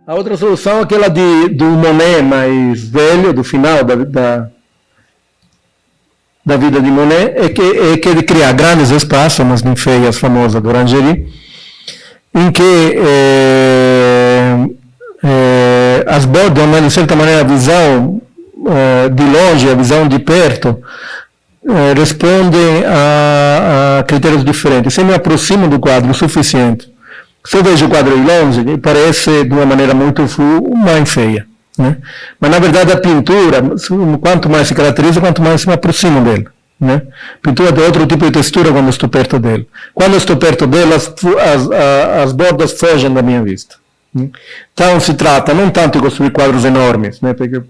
A outra solução é aquela do Monet mais velho, do final da vida de Monet, é que é de criar grandes espaços, umas ninféias famosas do Orangerie, em que as bordas, de certa maneira, a visão de longe, a visão de perto, respondem a critérios diferentes. Se eu me aproximo do quadro o suficiente, se eu vejo o quadro de longe, parece de uma maneira muito mais feia. Né? Mas, na verdade, a pintura, quanto mais se caracteriza, quanto mais se me aproximo dele. Né? A pintura tem outro tipo de textura quando estou perto dele. Quando estou perto dele, as bordas fogem da minha vista. Então, se trata não tanto de construir quadros enormes, né? Porque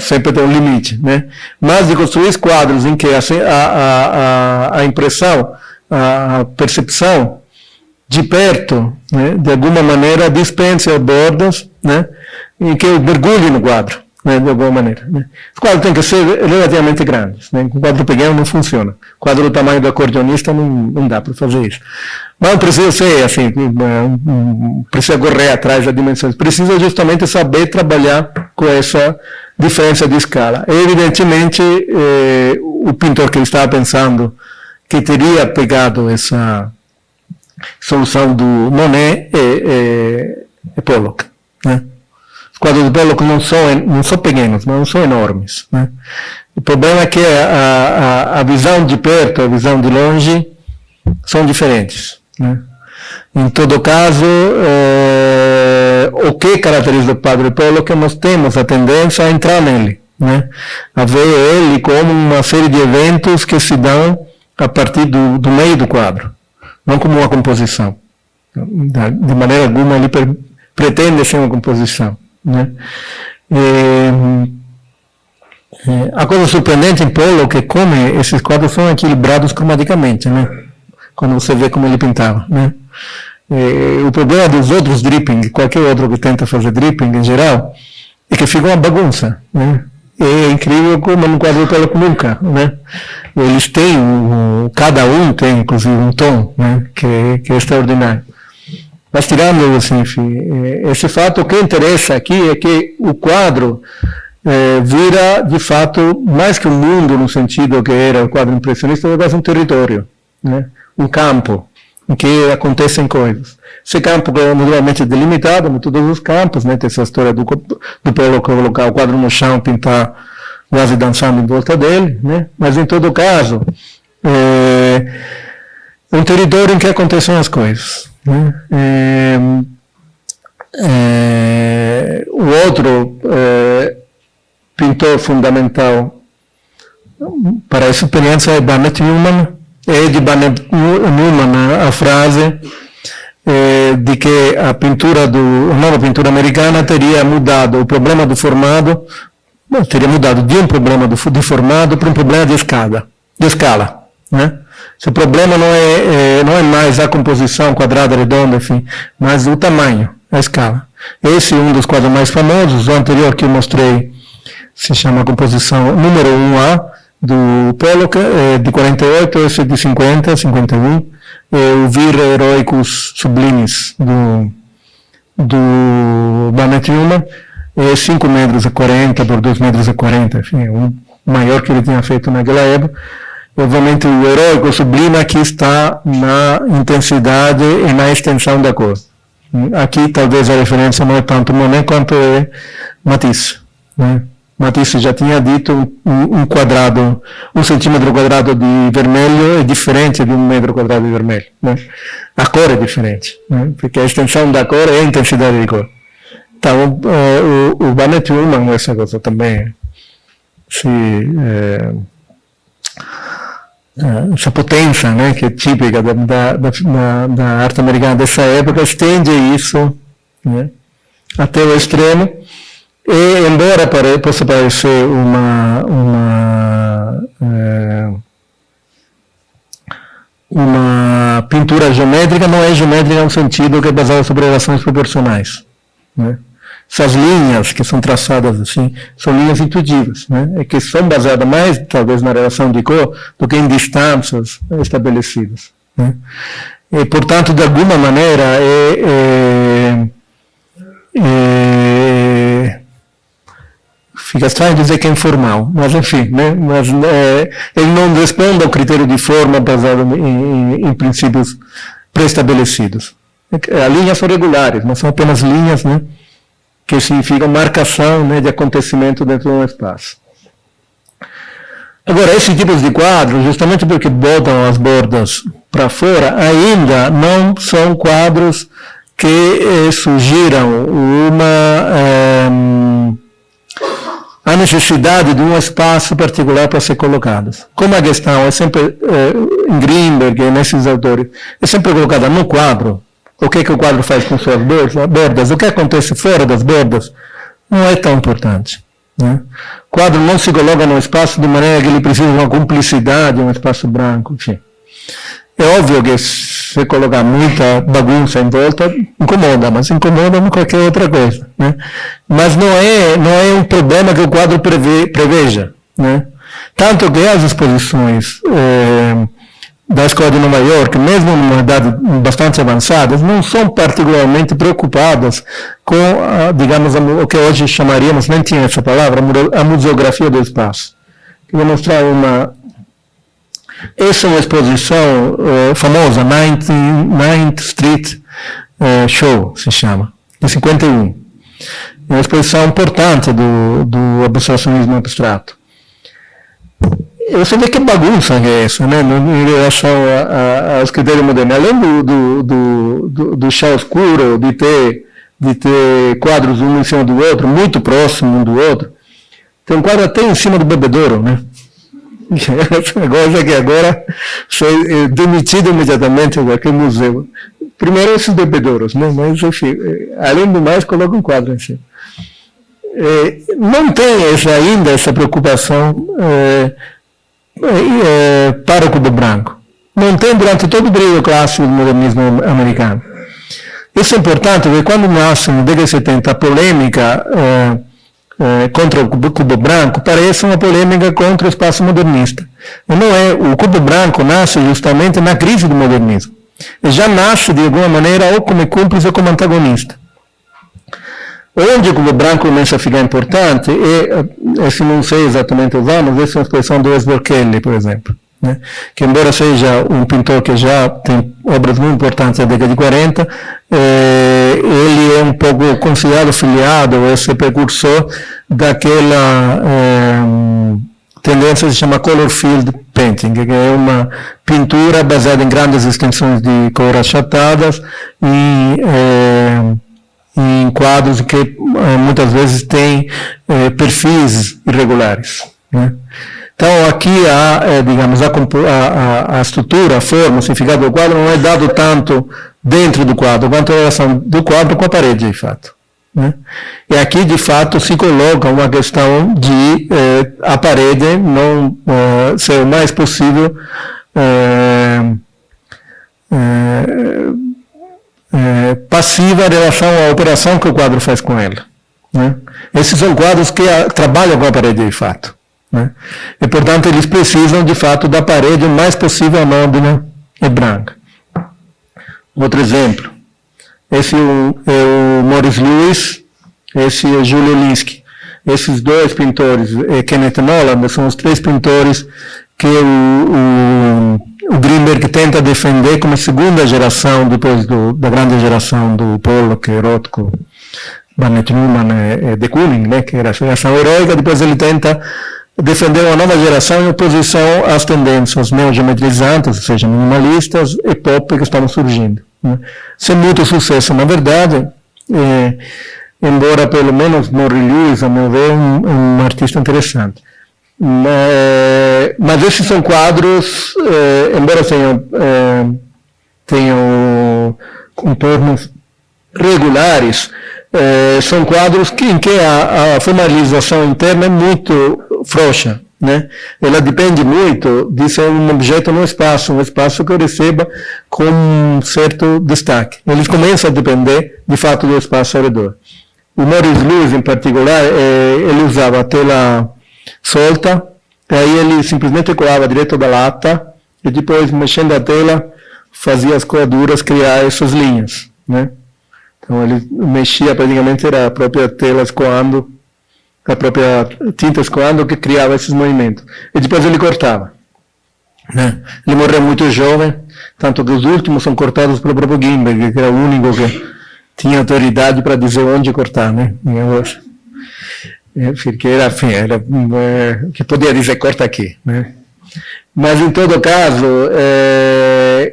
sempre tem um limite, né? Mas de construir quadros em que a impressão, a percepção de perto, né, de alguma maneira, dispense as bordas, né, em que eu mergulhe no quadro, né, de alguma maneira. Né. Os quadros têm que ser relativamente grandes. Né. Um quadro pequeno não funciona. Quadro do tamanho do acordeonista não dá para fazer isso. Mas não precisa ser assim, precisa correr atrás das dimensões. Precisa justamente saber trabalhar com essa diferença de escala. E, evidentemente, o pintor que ele estava pensando que teria pegado essa solução do Monet é Pollock. Né? Os quadros de Pollock não são pequenos, mas não são enormes. Né? O problema é que a visão de perto, a visão de longe, são diferentes. Né? Em todo caso, o que caracteriza o quadro de Pollock é que nós temos a tendência a entrar nele, né? A ver ele como uma série de eventos que se dão a partir do meio do quadro, não como uma composição. De maneira alguma ele pretende ser uma composição. Né? A coisa surpreendente em Pollock é como esses quadros são equilibrados cromaticamente, né? Quando você vê como ele pintava. Né? O problema dos outros dripping, qualquer outro que tenta fazer dripping em geral, é que fica uma bagunça. Né? É incrível como no quadro do Pollock nunca. Né? Eles têm, cada um tem inclusive um tom, né? que é extraordinário. Mas tirando assim, esse fato, o que interessa aqui é que o quadro vira, de fato, mais que um mundo no sentido que era o quadro impressionista, é quase um território, né? Um campo em que acontecem coisas. Esse campo é naturalmente delimitado, como todos os campos, né? Tem essa história do Pollock colocar o quadro no chão, pintar quase dançando em volta dele, né? Mas em todo caso, é um território em que acontecem as coisas. Né? O outro pintor fundamental para essa experiência é Barnett Newman. É de Barnett Newman a frase de que a nova pintura americana teria mudado o problema do formado, teria mudado de um problema de formado para um problema de escala. Né? Esse problema não é mais a composição quadrada, redonda, enfim, mas o tamanho, a escala. Esse é um dos quadros mais famosos. O anterior que eu mostrei se chama a composição número 1A, do Pollock, de 48, esse de 50, 51, o Vir Heroicus Sublimes, do Barnett Newman, 5 metros e 40 por 2 metros e 40, enfim, o maior que ele tinha feito naquela época. Obviamente o heróico sublime aqui está na intensidade e na extensão da cor. Aqui talvez a referência não é tanto Monet quanto é Matisse. Né? Matisse já tinha dito um centímetro quadrado de vermelho é diferente de 1 metro quadrado de vermelho. Né? A cor é diferente, né? Porque a extensão da cor é a intensidade de cor. Então o Barnett Newman, essa coisa também essa potência, né, que é típica da arte americana dessa época, estende isso, né, até o extremo, e embora possa parecer uma pintura geométrica, não é geométrica no sentido que é baseada sobre relações proporcionais. Né? Essas linhas que são traçadas assim, são linhas intuitivas, né? Que são baseadas mais, talvez, na relação de cor do que em distâncias estabelecidas. Né? E, portanto, de alguma maneira, Fica estranho dizer que é informal, mas enfim, né? Mas ele não responde ao critério de forma baseado em princípios pré-estabelecidos. As linhas são regulares, mas são apenas linhas, né, que significam marcação, né, de acontecimento dentro de um espaço. Agora, esses tipos de quadros, justamente porque botam as bordas para fora, ainda não são quadros que sugiram a necessidade de um espaço particular para ser colocados. Como a questão é sempre, em Greenberg e nesses autores, é sempre colocada no quadro, o que o quadro faz com suas bordas, o que acontece fora das bordas, não é tão importante. Né? O quadro não se coloca no espaço de maneira que ele precisa de uma cumplicidade, um espaço branco, enfim. É óbvio que se colocar muita bagunça em volta, incomoda, mas incomoda como qualquer outra coisa. Né? Mas não é um problema que o quadro preveja. Né? Tanto que as exposições da Escola de Nova York, mesmo numa idade bastante avançada, não são particularmente preocupadas com, digamos, o que hoje chamaríamos, nem tinha essa palavra, a museografia do espaço. Eu vou mostrar essa é uma exposição famosa, 9th Street Show, se chama, de 51. É uma exposição importante do abstracionismo abstrato. Você vê que bagunça que é essa, né, em relação aos critérios modernos. Além do chá escuro, de ter quadros um em cima do outro, muito próximo um do outro, tem um quadro até em cima do bebedouro, né? Essa coisa que agora foi demitido imediatamente em qualquer museu. Primeiro esses bebedouros, né? Mas enfim, além do mais, coloca um quadro em cima. Não tem ainda essa preocupação para o cubo branco. Não tem durante todo o período clássico do modernismo americano. Isso é importante porque quando nasce na década de 70 a polêmica contra o cubo branco, parece uma polêmica contra o espaço modernista. E não é, o cubo branco nasce justamente na crise do modernismo. E já nasce de alguma maneira ou como cúmplice ou como antagonista. Onde o cubo branco começa a ficar importante, se não sei exatamente os anos, essa é uma expressão do Esbor Kelly, por exemplo. Né? Que embora seja um pintor que já tem obras muito importantes da década de 40, ele é um pouco considerado filiado, esse precursor daquela tendência que se chama color field painting, que é uma pintura baseada em grandes extensões de cor achatadas e em quadros que muitas vezes têm perfis irregulares. Né? Então, aqui digamos, a estrutura, a forma, o significado do quadro não é dado tanto dentro do quadro, quanto a relação do quadro com a parede, de fato. Né? E aqui, de fato, se coloca uma questão de a parede não ser o mais possível passiva em relação à operação que o quadro faz com ela. Né? Esses são quadros que trabalham com a parede, de fato. Né? E, portanto, eles precisam, de fato, da parede o mais possível anódina e branca. Outro exemplo. Esse é o Morris Louis, esse é o Julio Linsky. Esses dois pintores, Kenneth Noland, são os três pintores que o Greenberg tenta defender como segunda geração, depois da grande geração do Pollock, Rothko, Barnett Newman e de Kooning, né, que era a geração heróica. Depois ele tenta defender uma nova geração em oposição às tendências neogeometrizantes, ou seja, minimalistas e pop que estavam surgindo. Né. Sem muito sucesso, na verdade, embora pelo menos Morris Louis, a meu ver, um artista interessante. Mas esses são quadros, embora tenham contornos regulares, são quadros em que a formalização interna é muito frouxa. Né? Ela depende muito de ser um objeto no espaço, um espaço que eu receba com um certo destaque. Eles começam a depender, de fato, do espaço ao redor. O Morris Louis, em particular, ele usava a tela solta, e aí ele simplesmente colava direto da lata, e depois, mexendo a tela, fazia as coaduras criar essas linhas. Né? Então ele mexia praticamente, era a própria tela escoando a própria tinta escoando que criava esses movimentos. E depois ele cortava. Né? Ele morreu muito jovem, tanto que os últimos são cortados pelo próprio Gutenberg, que era o único que tinha autoridade para dizer onde cortar, né? Porque era, enfim, que podia dizer corta aqui, né? Mas em todo caso,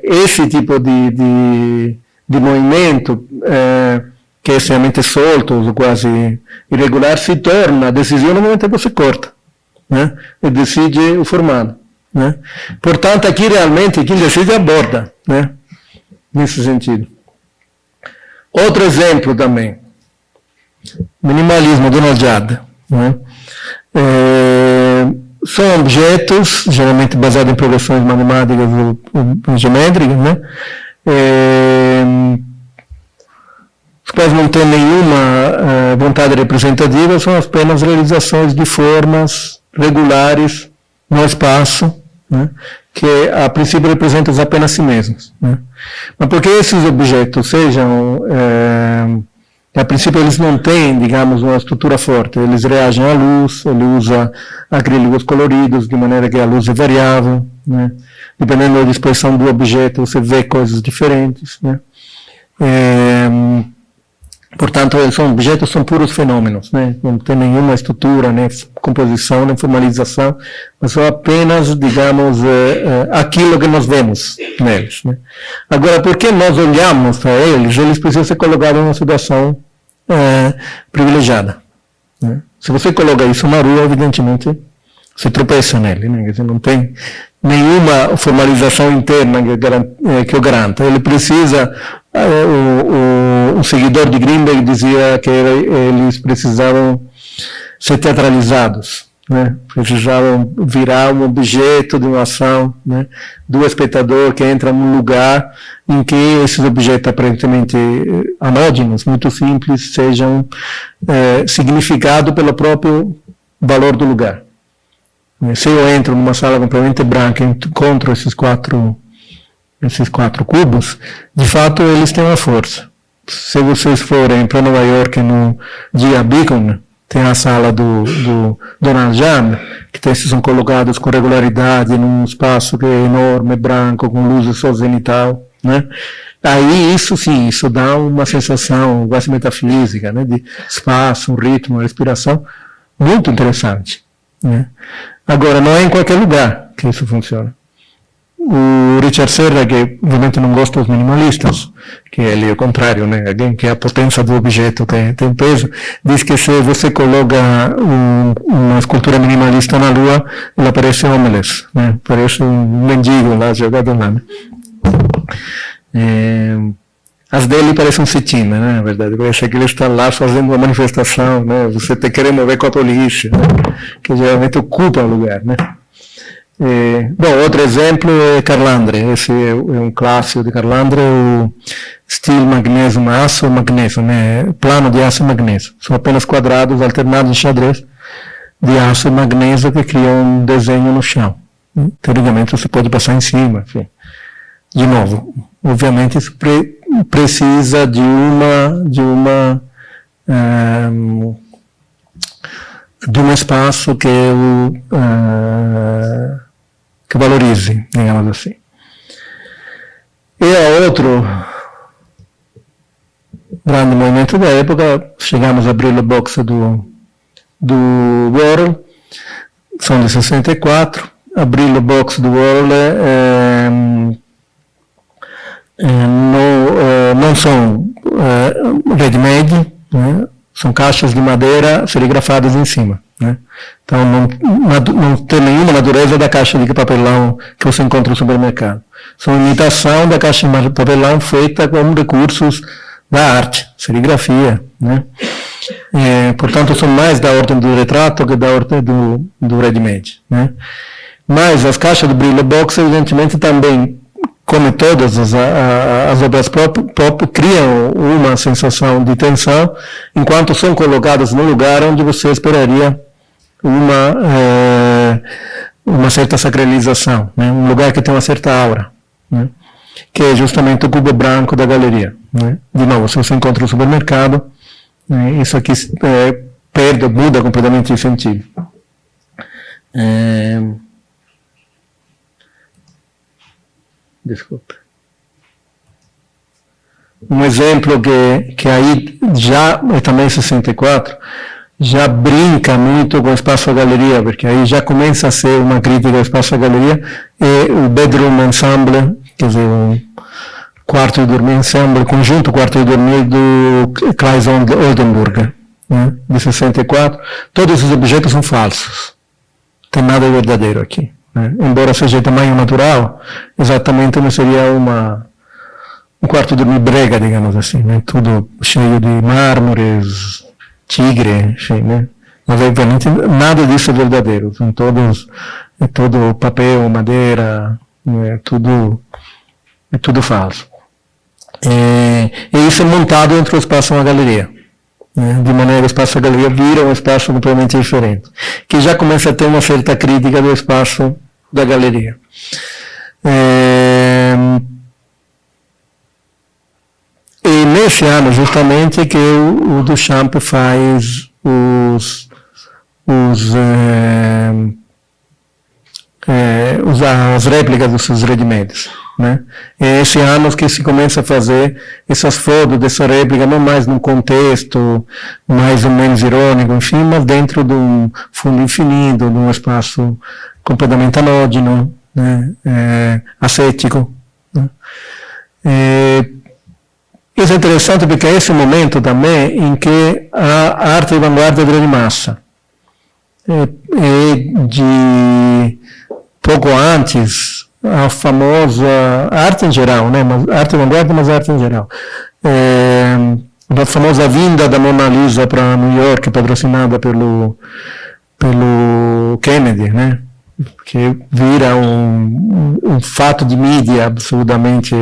esse tipo de movimento que é extremamente solto, quase irregular, se torna a decisão no momento que você corta, né? E decide o formato, né? Portanto, aqui realmente quem decide é a borda, né? Nesse sentido. Outro exemplo também, minimalismo, Donald Judd, né? São objetos, geralmente baseados em progressões matemáticas ou geométricas, né? Os quais não têm nenhuma vontade representativa, são apenas realizações de formas regulares no espaço, né? Que a princípio representam apenas si mesmos, né? Mas porque esses objetos sejam, a princípio eles não têm, digamos, uma estrutura forte, eles reagem à luz, ele usa acrílicos coloridos, de maneira que a luz é variável, né? Dependendo da disposição do objeto, você vê coisas diferentes, né? Portanto, objetos são puros fenômenos, né? Não tem nenhuma estrutura, nem composição, nem formalização, mas são apenas, digamos, aquilo que nós vemos neles, né? Agora, por que nós olhamos para eles? Eles precisam ser colocados em uma situação privilegiada, né? Se você coloca isso na rua, evidentemente, você tropeça nele, né? Você não tem nenhuma formalização interna que o garanta. Ele precisa, o seguidor de Greenberg dizia que eles precisavam ser teatralizados, né? Precisavam virar um objeto de uma ação, né? Do espectador que entra num lugar em que esses objetos aparentemente anódinos, muito simples, sejam significados pelo próprio valor do lugar. Se eu entro numa sala completamente branca e encontro esses quatro cubos, de fato eles têm uma força. Se vocês forem para Nova York no dia Beacon, tem a sala do Donald Judd, que são colocados com regularidade num espaço que é enorme, branco, com luz só zenital, né? Aí isso sim, isso dá uma sensação quase metafísica, né? De espaço, um ritmo, uma respiração, muito interessante, né? Agora, não é em qualquer lugar que isso funciona. O Richard Serra, que obviamente não gosta dos minimalistas, que ele é o contrário, né? Alguém que é a potência do objeto tem peso, diz que se você coloca uma escultura minimalista na lua, ela parece homeless, né? Parece um mendigo lá jogado lá, né? As dele parecem um cetim, né? Na verdade, parece que ele está lá fazendo uma manifestação, né? Você tem que querer mover com a polícia, né? Que geralmente ocupa o lugar, né? Bom, outro exemplo é Carlandre. Esse é um clássico de Carlandre, o steel magnésio, aço e magnésio, né? Plano de aço e magnésio. São apenas quadrados alternados em xadrez de aço e magnésio que criam um desenho no chão. Teoricamente você pode passar em cima, enfim. De novo, obviamente isso precisa de um espaço que valorize, digamos assim. E a outro grande movimento da época, chegamos a abrir o box do Warhol, são de 64, abrir o box do Warhol não são ready-made, né? São caixas de madeira serigrafadas em cima, né? Então não tem nenhuma natureza da caixa de papelão que você encontra no supermercado. São imitação da caixa de papelão feita com recursos da arte, serigrafia, né? Portanto, são mais da ordem do retrato que da ordem do ready-made, né? Mas as caixas do Brillo Box, evidentemente, também, como todas as obras pop, criam uma sensação de tensão, enquanto são colocadas no lugar onde você esperaria uma certa sacralização, né? Um lugar que tem uma certa aura, né? Que é justamente o cubo branco da galeria, né? De novo, se você encontra no supermercado, né? Isso aqui perde, muda completamente il sentido. Desculpa. Um exemplo que aí já, também em 64, já brinca muito com o espaço-galeria, porque aí já começa a ser uma crítica ao espaço-galeria, é o Bedroom Ensemble, quer dizer, um quarto de dormir ensemble, conjunto quarto de dormir do Klaus Oldenburger, né, de 64. Todos esses objetos são falsos. Não tem nada verdadeiro aqui. Né? Embora seja de tamanho natural, exatamente não seria um quarto de dormir brega, digamos assim, né? Tudo cheio de mármores, tigre, enfim, né? Mas obviamente nada disso é verdadeiro. São todos, é todo papel, madeira, é tudo falso. E isso é montado entre o espaço e uma galeria. Né? De maneira que o espaço e a galeria viram um espaço completamente diferente. Que já começa a ter uma certa crítica do espaço da galeria. E nesse ano, justamente, que o Duchamp faz as réplicas dos seus ready-mades. Né? É esse ano que se começa a fazer essas fotos dessa réplica, não mais num contexto mais ou menos irônico, enfim, mas dentro de um fundo infinito, de um espaço completamente anódino, né? Ascético. Né? Isso é interessante porque é esse momento também em que a arte de vanguarda vira de massa. E pouco antes, a famosa arte em geral, né? Arte de vanguarda, mas arte em geral. A famosa vinda da Mona Lisa para New York, patrocinada pelo Kennedy, né? Que vira um fato de mídia absolutamente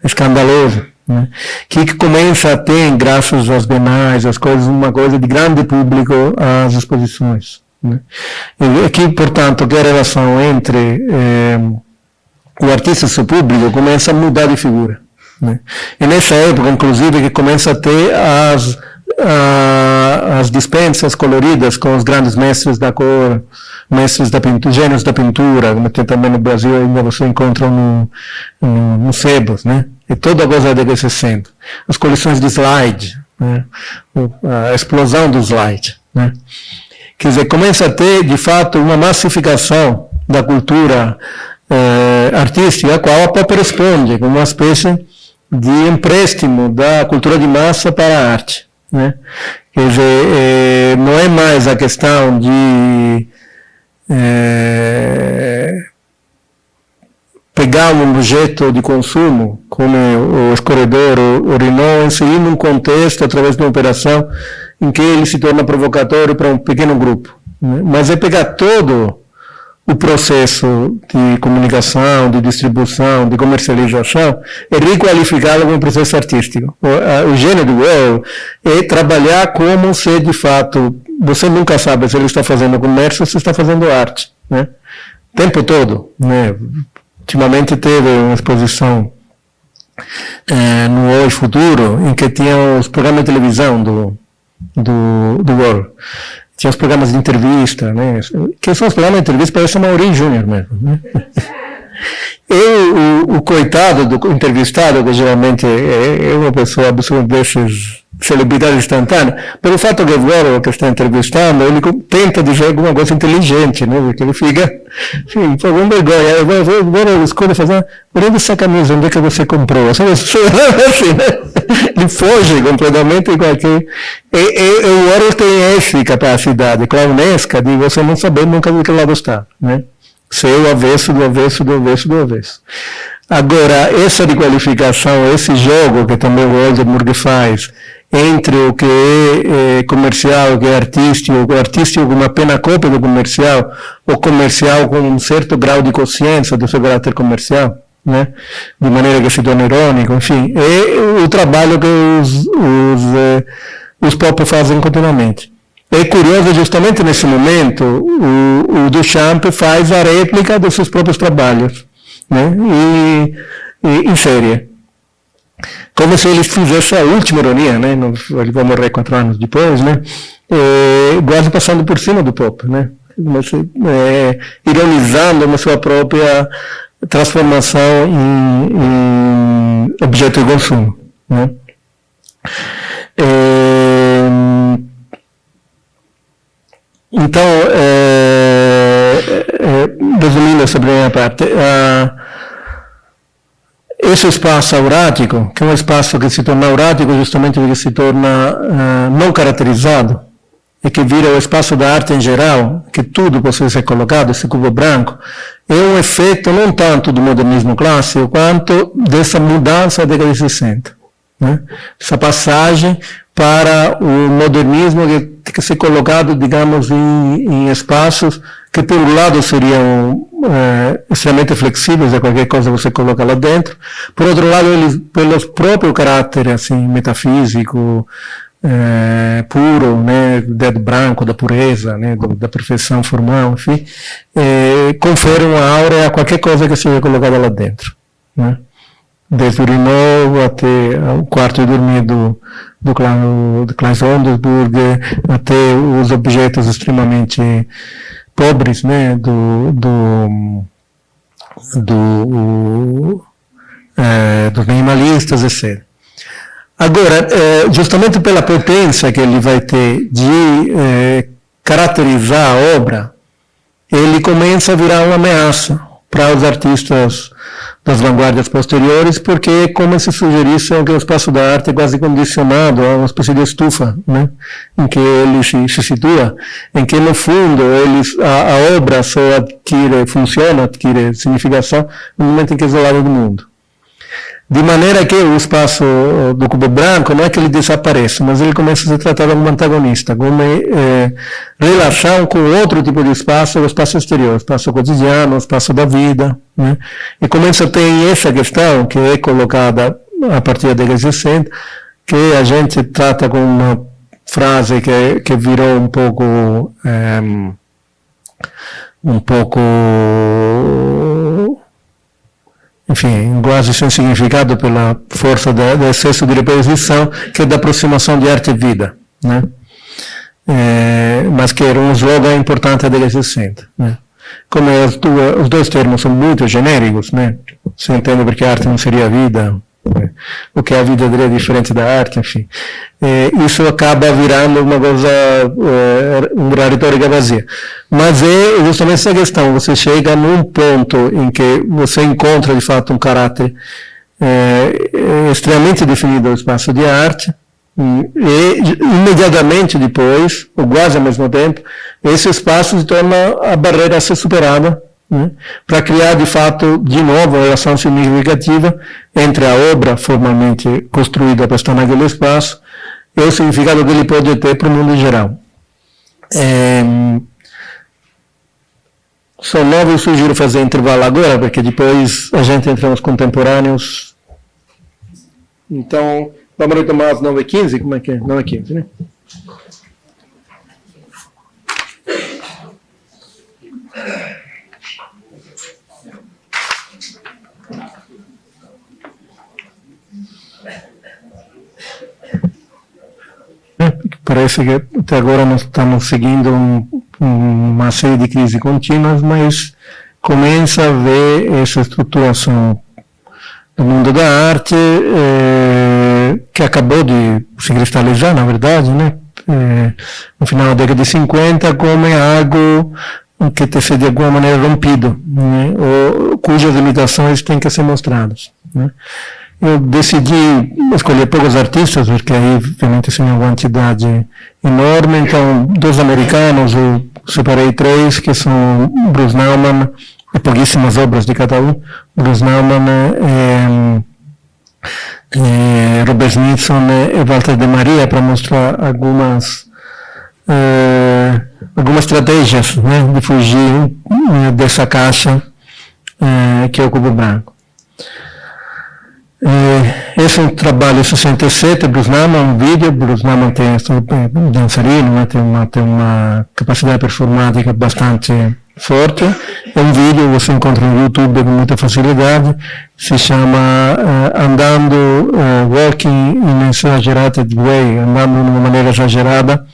escandaloso. Né? Que começa a ter, graças às bienais, às coisas, uma coisa de grande público às exposições. Né? E aqui, portanto, que a relação entre o artista e o seu público começa a mudar de figura. Né? E nessa época, inclusive, que começa a ter as dispensas coloridas com os grandes mestres da cor, mestres da pintura, gênios da pintura, como tem também no Brasil, ainda você encontra nos sebos, né? E toda a coisa da década de 60. As coleções de slide, né? A explosão do slide. Né? Quer dizer, começa a ter, de fato, uma massificação da cultura artística, a qual a pop responde, como uma espécie de empréstimo da cultura de massa para a arte. Né? Quer dizer, não é mais a questão de pegar um objeto de consumo, como o escorredor, o Renault, inserir num contexto, através de uma operação, em que ele se torna provocatório para um pequeno grupo. Né? Mas é pegar todo o processo de comunicação, de distribuição, de comercialização, e requalificá-lo como processo artístico. O gênio do Well é trabalhar como se, de fato, você nunca sabe se ele está fazendo comércio ou se está fazendo arte. Né? O tempo todo. Né? Ultimamente teve uma exposição no Hoje Futuro, em que tinha os programas de televisão do World. Tinha os programas de entrevista, né? Que são os programas de entrevista, parece o Mauri Júnior mesmo. Né? E o coitado do entrevistado, que geralmente é uma pessoa absolutamente desses celebridade instantânea, pelo fato que o que está entrevistando, ele tenta dizer alguma coisa inteligente, né? Porque ele fica, enfim, com vergonha. Agora eu escolho fazer, olhando essa camisa, onde é que você comprou? Sabe, assim, né? Ele foge completamente de qualquer... O Orwell tem essa capacidade clownesca de você não saber nunca de que lado está, né? Ser o avesso do avesso do avesso do avesso. Agora, essa requalificação, esse jogo que também o Oldenburg faz, entre o que é comercial, o que é artístico, o artístico com uma pena cópia do comercial, o comercial com um certo grau de consciência do seu caráter comercial, né? De maneira que se torna irônico, enfim, é o trabalho que os pop fazem continuamente. É curioso, justamente nesse momento, o Duchamp faz a réplica dos seus próprios trabalhos, né? E em série. como se ele fizesse a última ironia, né? Ele vai morrer 4 anos depois, né? Quase passando por cima do pop, né? Ironizando na sua própria transformação em objeto de consumo, né? Então, resumindo essa primeira parte, esse espaço aurático, que é um espaço que se torna aurático justamente porque se torna não caracterizado, e que vira o espaço da arte em geral, que tudo pode ser colocado, esse cubo branco, é um efeito não tanto do modernismo clássico, quanto dessa mudança da década de 60. Né? Essa passagem para o modernismo que tem que ser colocado, digamos, em espaços que, por um lado, seriam extremamente flexíveis, a qualquer coisa você coloca lá dentro. Por outro lado, eles, pelo próprio caráter assim, metafísico, puro, né, dedo branco, da pureza, né, da perfeição formal, enfim, confere uma aura a qualquer coisa que seja colocada lá dentro. Né? Desde o urinol até o quarto de dormir do Klaus Ondersburg, até os objetos extremamente pobres, né, dos minimalistas, etc. Agora, justamente pela potência que ele vai ter de caracterizar a obra, ele começa a virar uma ameaça para os artistas das vanguardas posteriores, porque é como se sugerisse que o espaço da arte é quase condicionado a uma espécie de estufa, né, em que ele se situa, em que, no fundo, a obra só adquire significação no momento em que é isolado do mundo. De maneira que o espaço do cubo branco não é que ele desapareça, mas ele começa a ser tratado como antagonista, como relação com outro tipo de espaço, o espaço exterior, o espaço cotidiano, o espaço da vida. Né? E começa a ter essa questão que é colocada a partir da década de 60, que a gente trata com uma frase que virou um pouco enfim, quase sem significado pela força do excesso de reposição, que é da aproximação de arte e vida, né? Mas que era um slogan importante da década de 60. Né? Como os dois termos são muito genéricos, né? Você entende porque a arte não seria a vida, né? O que a vida é diferente da arte, enfim. Isso acaba virando uma coisa, uma retórica vazia. Mas é justamente essa questão, você chega num ponto em que você encontra de fato um caráter extremamente definido do espaço de arte, e imediatamente depois, ou quase ao mesmo tempo, esse espaço se torna a barreira a ser superada, né, para criar de fato de novo uma relação significativa entre a obra formalmente construída para estar naquele espaço e o significado que ele pode ter para o mundo em geral. Só novo, eu sugiro fazer intervalo agora, porque depois a gente entra nos contemporâneos. Então, vamos retomar às 9h15? Como é que é? 9h15, né? Parece que até agora nós estamos seguindo uma série de crises contínuas, mas começa a ver essa estruturação do mundo da arte que acabou de se cristalizar, na verdade, né? No final da década de 50, como algo que tem que ser de alguma maneira rompido, né? Ou cujas limitações têm que ser mostradas, né? Eu decidi escolher poucos artistas, porque aí, obviamente, tinha uma quantidade enorme. Então, dos americanos, eu separei 3, que são Bruce Nauman, e pouquíssimas obras de cada um. Bruce Nauman, Robert Smithson e Walter de Maria, para mostrar algumas estratégias, né, de fugir dessa caixa que é o cubo branco. Esse é um trabalho de 67, Bruce Nauman, um vídeo. Bruce Nauman tem um dançarino, né, tem uma capacidade performática bastante forte. É um vídeo que você encontra no YouTube com muita facilidade. Se chama Walking in Exaggerated Way, andando de uma maneira exagerada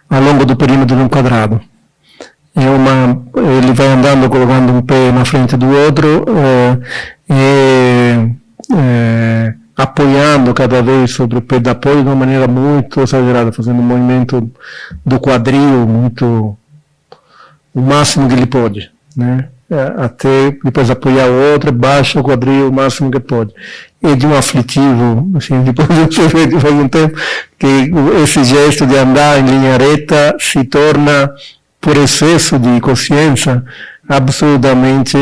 ao longo do perímetro de um quadrado. Ele vai andando colocando um pé na frente do outro apoiando cada vez sobre o pé de apoio de uma maneira muito exagerada, fazendo um movimento do quadril muito o máximo que ele pode, né? Até depois apoiar o outro, baixa o quadril o máximo que pode. É de um aflitivo, assim, depois você vê que faz um tempo que esse gesto de andar em linha reta se torna, por excesso de consciência, absurdamente,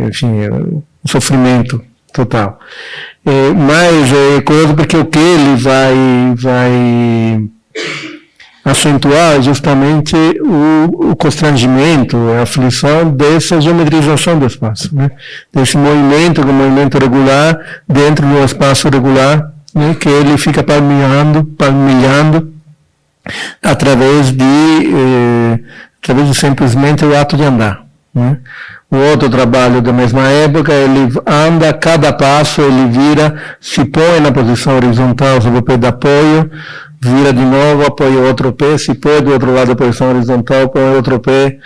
enfim, um sofrimento total. Mas é coisa porque o que ele vai acentuar justamente o constrangimento, a aflição dessa geometrização do espaço, né? Desse movimento, que é um movimento regular, dentro do espaço regular, né? Que ele fica palmilhando, através de simplesmente o ato de andar, né? O outro trabalho da mesma época, ele anda, cada passo ele vira, se põe na posição horizontal sobre o pé de apoio, vira de novo, apoia o outro pé, se põe do outro lado da posição horizontal, põe o outro pé,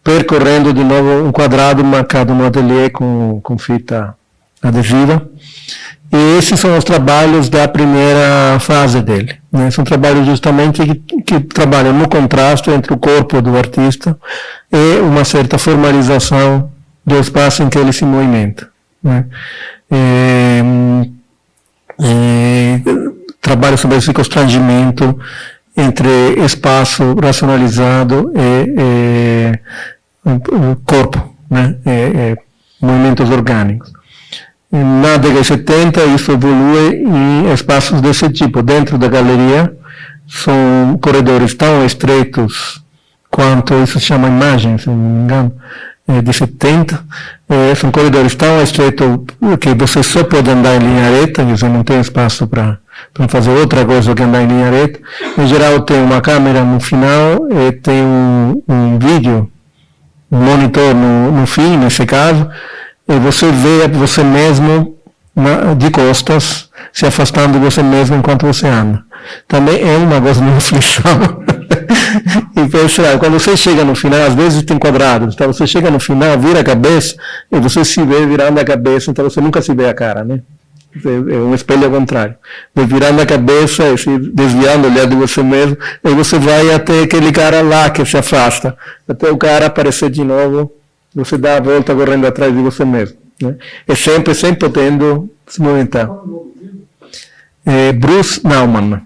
percorrendo de novo um quadrado marcado no ateliê com fita adesiva. E esses são os trabalhos da primeira fase dele, né? São trabalhos justamente que trabalham no contraste entre o corpo do artista e uma certa formalização do espaço em que ele se movimenta, né? Trabalho sobre esse constrangimento entre espaço racionalizado e corpo, né? Movimentos orgânicos. Na década de 70, isso evolui em espaços desse tipo. Dentro da galeria, são corredores tão estreitos quanto isso se chama imagem, se não me engano, de 70. São corredores tão estreitos que você só pode andar em linha reta, você não tem espaço para fazer outra coisa que andar em linha reta. Em geral, tem uma câmera no final e tem um vídeo, um monitor no fim, nesse caso, e você vê você mesmo de costas, se afastando de você mesmo enquanto você anda. Também é uma coisa de aflição. E pensar, quando você chega no final, às vezes tem quadrados, então você chega no final, vira a cabeça, e você se vê virando a cabeça, então você nunca se vê a cara, né? É um espelho ao contrário. Virando a cabeça, e se desviando, olhar de você mesmo, e você vai até aquele cara lá que se afasta, até o cara aparecer de novo. Você dá a volta correndo atrás de você mesmo, né? É sempre podendo se movimentar. Bruce Nauman.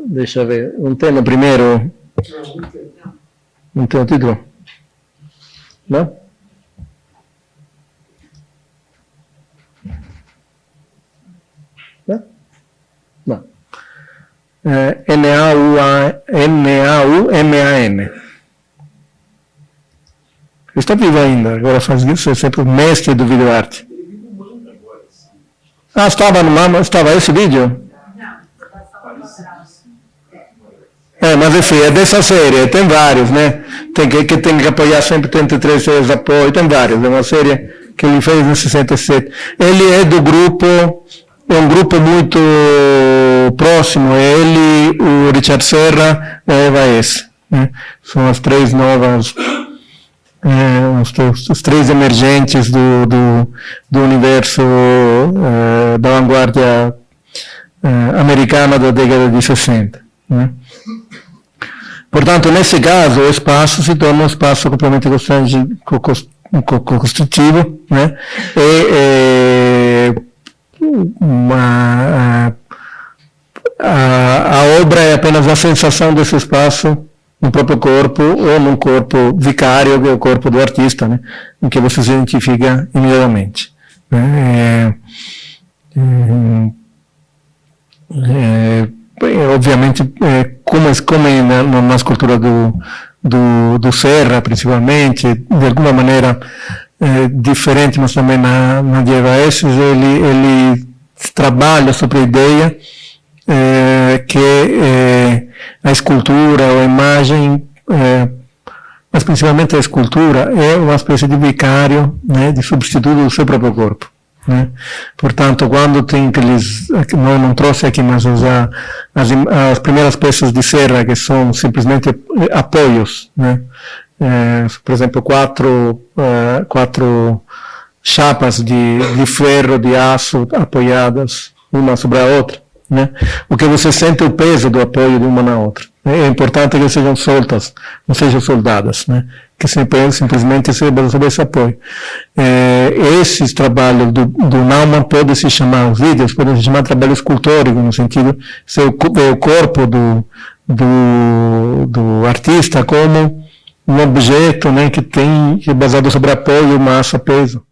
Deixa eu ver. Não tem no primeiro? Não tem o título? Não? Não? Não. Nauman. Está vivo ainda, agora faz isso, é sempre o mestre do videoarte. Estava no Mama, estava esse vídeo? Mas enfim, é dessa série, tem vários, né? Tem que apoiar sempre 33 vezes apoio, tem vários, é uma série que ele fez em 67. Ele é do grupo, é um grupo muito próximo, ele, o Richard Serra e a Eva S. Né? São as três novas... os três emergentes do universo da vanguarda americana da década de 60. Né? Portanto, nesse caso, o espaço se torna um espaço completamente construtivo, né? A obra é apenas a sensação desse espaço no próprio corpo ou num corpo vicário, que é o corpo do artista, né, em que você se identifica imediatamente. Obviamente, como na escultura do Serra, principalmente, de alguma maneira diferente, mas também na de Eva Esses, ele trabalha sobre a ideia que a escultura ou a imagem mas principalmente a escultura, é uma espécie de vicário, né, de substituto do seu próprio corpo. Né? Portanto, quando tem aqueles, não trouxe aqui, mas as primeiras peças de serra, que são simplesmente apoios, né? Por exemplo, quatro chapas de ferro, de aço, apoiadas uma sobre a outra, né? O que você sente o peso do apoio de uma na outra. É importante que sejam soltas, não sejam soldadas, né? Que simplesmente se basam sobre esse apoio. Esses trabalhos do Naumann podem se chamar, os vídeos podem se chamar trabalho escultórico, no sentido de ser o corpo do artista como um objeto, né, que é basado sobre apoio, massa, peso.